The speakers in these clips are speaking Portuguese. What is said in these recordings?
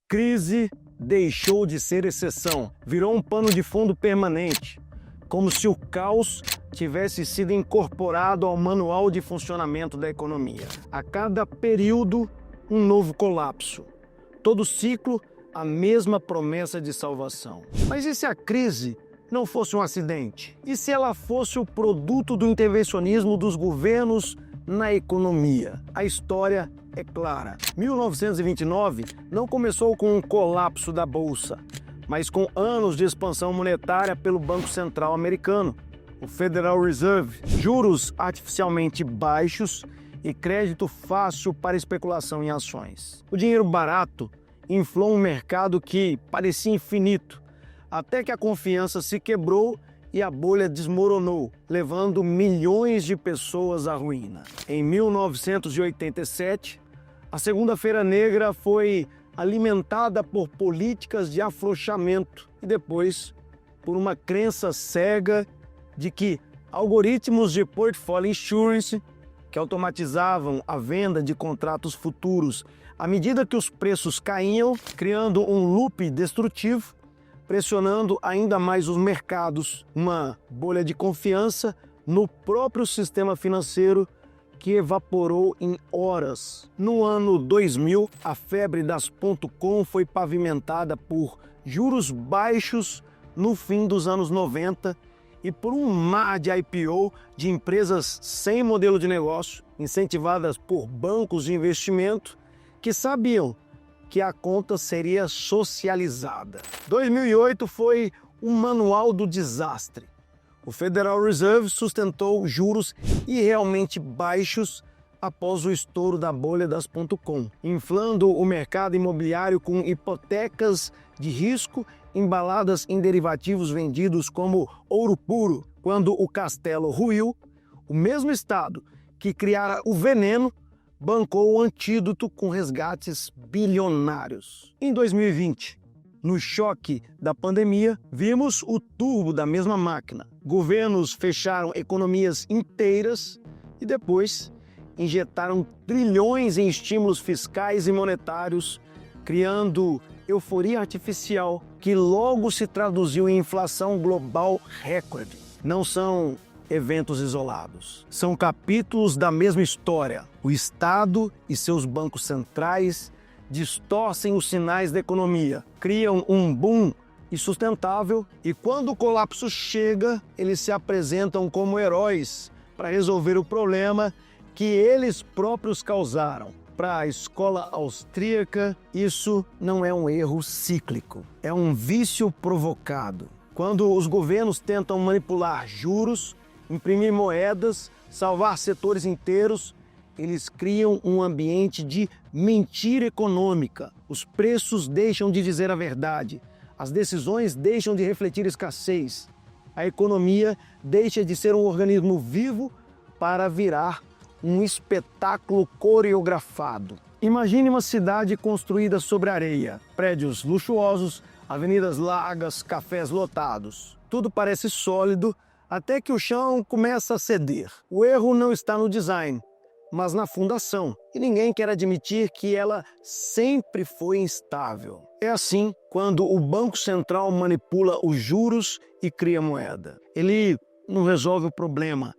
crise deixou de ser exceção, virou um pano de fundo permanente, como se o caos tivesse sido incorporado ao manual de funcionamento da economia. A cada período, um novo colapso. Todo ciclo, a mesma promessa de salvação. Mas e se a crise não fosse um acidente? E se ela fosse o produto do intervencionismo dos governos na economia? A história é clara. 1929 não começou com um colapso da Bolsa, mas com anos de expansão monetária pelo Banco Central americano, o Federal Reserve, juros artificialmente baixos e crédito fácil para especulação em ações. O dinheiro barato inflou um mercado que parecia infinito, até que a confiança se quebrou e a bolha desmoronou, levando milhões de pessoas à ruína. Em 1987, a Segunda-feira Negra foi alimentada por políticas de afrouxamento e depois por uma crença cega de que algoritmos de portfolio insurance, que automatizavam a venda de contratos futuros à medida que os preços caíam, criando um loop destrutivo, pressionando ainda mais os mercados, uma bolha de confiança no próprio sistema financeiro que evaporou em horas. No ano 2000, a febre das .com foi pavimentada por juros baixos no fim dos anos 90 e por um mar de IPO de empresas sem modelo de negócio, incentivadas por bancos de investimento que sabiam que a conta seria socializada. 2008 foi um manual do desastre. O Federal Reserve sustentou juros irrealmente baixos após o estouro da bolha das .com, inflando o mercado imobiliário com hipotecas de risco embaladas em derivativos vendidos como ouro puro. Quando o castelo ruiu, o mesmo Estado que criara o veneno bancou o antídoto com resgates bilionários. Em 2020, no choque da pandemia, vimos o turbo da mesma máquina. Governos fecharam economias inteiras e depois injetaram trilhões em estímulos fiscais e monetários, criando euforia artificial que logo se traduziu em inflação global recorde. Não são eventos isolados. São capítulos da mesma história. O Estado e seus bancos centrais distorcem os sinais da economia, criam um boom insustentável e quando o colapso chega, eles se apresentam como heróis para resolver o problema que eles próprios causaram. Para a escola austríaca, isso não é um erro cíclico, é um vício provocado. Quando os governos tentam manipular juros, imprimir moedas, salvar setores inteiros, eles criam um ambiente de mentira econômica. Os preços deixam de dizer a verdade, as decisões deixam de refletir escassez, a economia deixa de ser um organismo vivo para virar um espetáculo coreografado. Imagine uma cidade construída sobre areia, prédios luxuosos, avenidas largas, cafés lotados. Tudo parece sólido até que o chão começa a ceder. O erro não está no design, mas na fundação. E ninguém quer admitir que ela sempre foi instável. É assim quando o Banco Central manipula os juros e cria moeda. Ele não resolve o problema,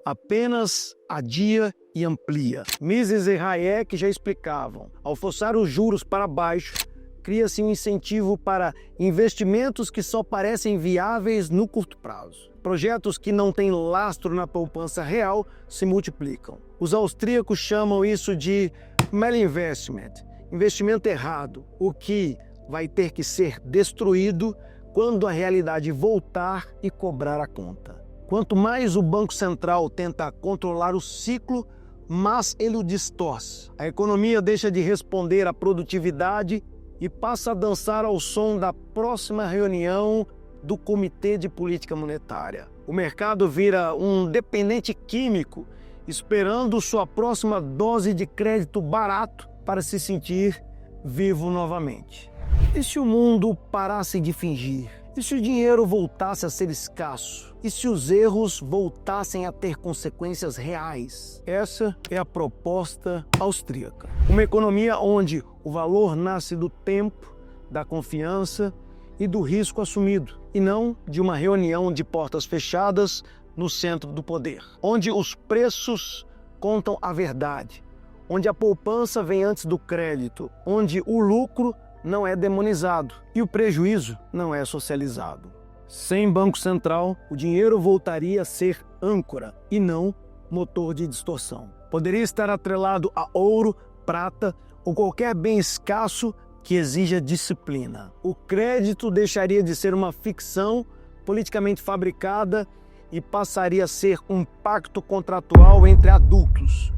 apenas adia e amplia. Mises e Hayek já explicavam. Ao forçar os juros para baixo, cria-se um incentivo para investimentos que só parecem viáveis no curto prazo. Projetos que não têm lastro na poupança real se multiplicam. Os austríacos chamam isso de malinvestment, investimento errado, o que vai ter que ser destruído quando a realidade voltar e cobrar a conta. Quanto mais o Banco Central tenta controlar o ciclo, mais ele o distorce. A economia deixa de responder à produtividade e passa a dançar ao som da próxima reunião do Comitê de Política Monetária. O mercado vira um dependente químico, esperando sua próxima dose de crédito barato para se sentir vivo novamente. E se o mundo parasse de fingir? E se o dinheiro voltasse a ser escasso? E se os erros voltassem a ter consequências reais? Essa é a proposta austríaca. Uma economia onde o valor nasce do tempo, da confiança e do risco assumido, e não de uma reunião de portas fechadas no centro do poder, onde os preços contam a verdade, onde a poupança vem antes do crédito, onde o lucro não é demonizado e o prejuízo não é socializado. Sem Banco Central, o dinheiro voltaria a ser âncora e não motor de distorção. Poderia estar atrelado a ouro, prata ou qualquer bem escasso que exija disciplina. O crédito deixaria de ser uma ficção politicamente fabricada e passaria a ser um pacto contratual entre adultos.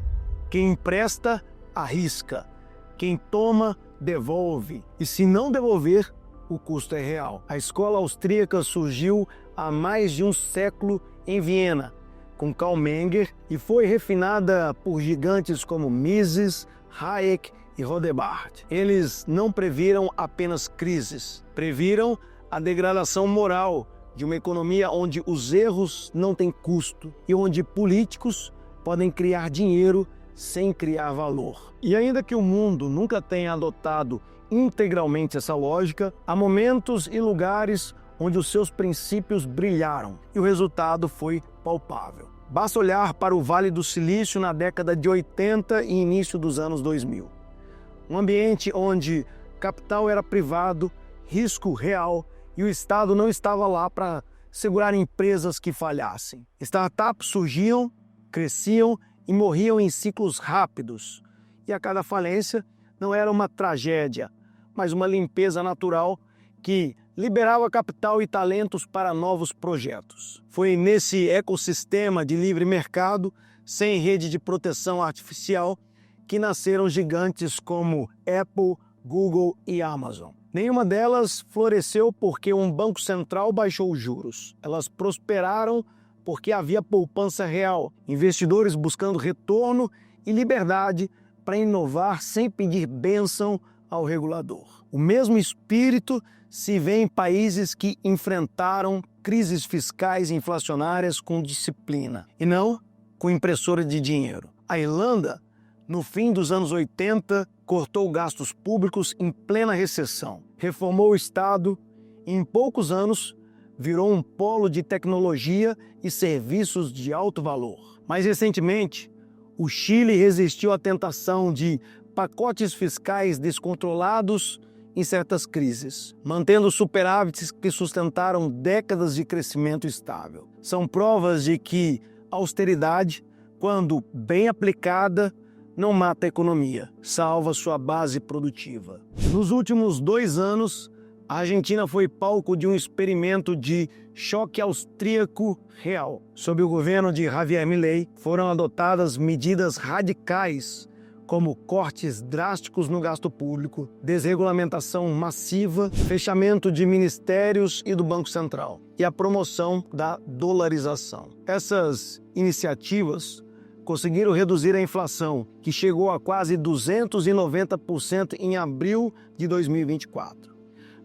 Quem empresta, arrisca. Quem toma, devolve. E se não devolver, o custo é real. A escola austríaca surgiu há mais de um século em Viena, com Karl Menger, e foi refinada por gigantes como Mises, Hayek e Rothbard. Eles não previram apenas crises, previram a degradação moral de uma economia onde os erros não têm custo e onde políticos podem criar dinheiro sem criar valor. E ainda que o mundo nunca tenha adotado integralmente essa lógica, há momentos e lugares onde os seus princípios brilharam e o resultado foi palpável. Basta olhar para o Vale do Silício na década de 80 e início dos anos 2000. Um ambiente onde capital era privado, risco real e o Estado não estava lá para segurar empresas que falhassem. Startups surgiam, cresciam e morriam em ciclos rápidos. E a cada falência não era uma tragédia, mas uma limpeza natural que liberava capital e talentos para novos projetos. Foi nesse ecossistema de livre mercado, sem rede de proteção artificial, que nasceram gigantes como Apple, Google e Amazon. Nenhuma delas floresceu porque um banco central baixou os juros. Elas prosperaram porque havia poupança real, investidores buscando retorno e liberdade para inovar sem pedir bênção ao regulador. O mesmo espírito se vê em países que enfrentaram crises fiscais e inflacionárias com disciplina, e não com impressora de dinheiro. A Irlanda, no fim dos anos 80, cortou gastos públicos em plena recessão, reformou o Estado e, em poucos anos, virou um polo de tecnologia e serviços de alto valor. Mais recentemente, o Chile resistiu à tentação de pacotes fiscais descontrolados em certas crises, mantendo superávites que sustentaram décadas de crescimento estável. São provas de que a austeridade, quando bem aplicada, não mata a economia, salva sua base produtiva. Nos últimos 2 anos, a Argentina foi palco de um experimento de choque austríaco real. Sob o governo de Javier Milei, foram adotadas medidas radicais, como cortes drásticos no gasto público, desregulamentação massiva, fechamento de ministérios e do Banco Central, e a promoção da dolarização. Essas iniciativas conseguiram reduzir a inflação, que chegou a quase 290% em abril de 2024.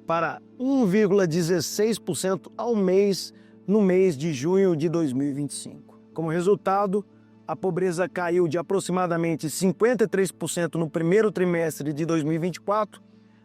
Para 1,16% ao mês no mês de junho de 2025. Como resultado, a pobreza caiu de aproximadamente 53% no primeiro trimestre de 2024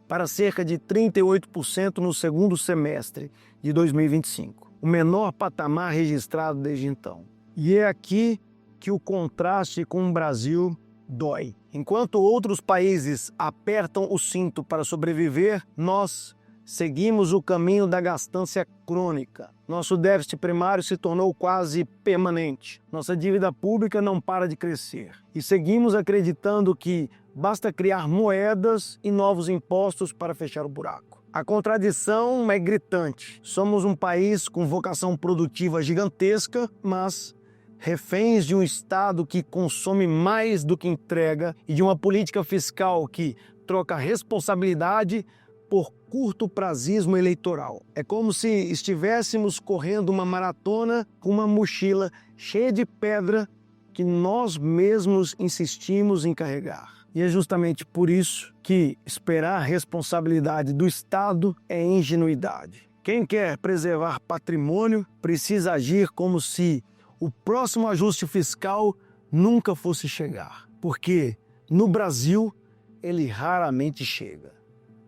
para cerca de 38% no segundo semestre de 2025, o menor patamar registrado desde então. E é aqui que o contraste com o Brasil dói. Enquanto outros países apertam o cinto para sobreviver, nós seguimos o caminho da gastança crônica. Nosso déficit primário se tornou quase permanente. Nossa dívida pública não para de crescer. E seguimos acreditando que basta criar moedas e novos impostos para fechar o buraco. A contradição é gritante. Somos um país com vocação produtiva gigantesca, mas reféns de um Estado que consome mais do que entrega e de uma política fiscal que troca responsabilidade por curto prazismo eleitoral. É como se estivéssemos correndo uma maratona com uma mochila cheia de pedra que nós mesmos insistimos em carregar. E é justamente por isso que esperar a responsabilidade do Estado é ingenuidade. Quem quer preservar patrimônio precisa agir como se o próximo ajuste fiscal nunca fosse chegar, porque no Brasil ele raramente chega.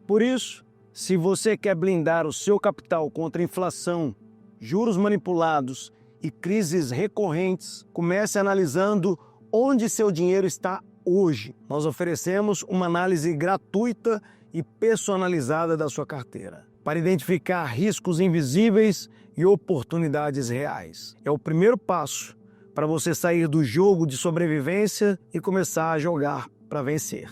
Por isso, se você quer blindar o seu capital contra inflação, juros manipulados e crises recorrentes, comece analisando onde seu dinheiro está hoje. Nós oferecemos uma análise gratuita e personalizada da sua carteira, para identificar riscos invisíveis e oportunidades reais. É o primeiro passo para você sair do jogo de sobrevivência e começar a jogar para vencer.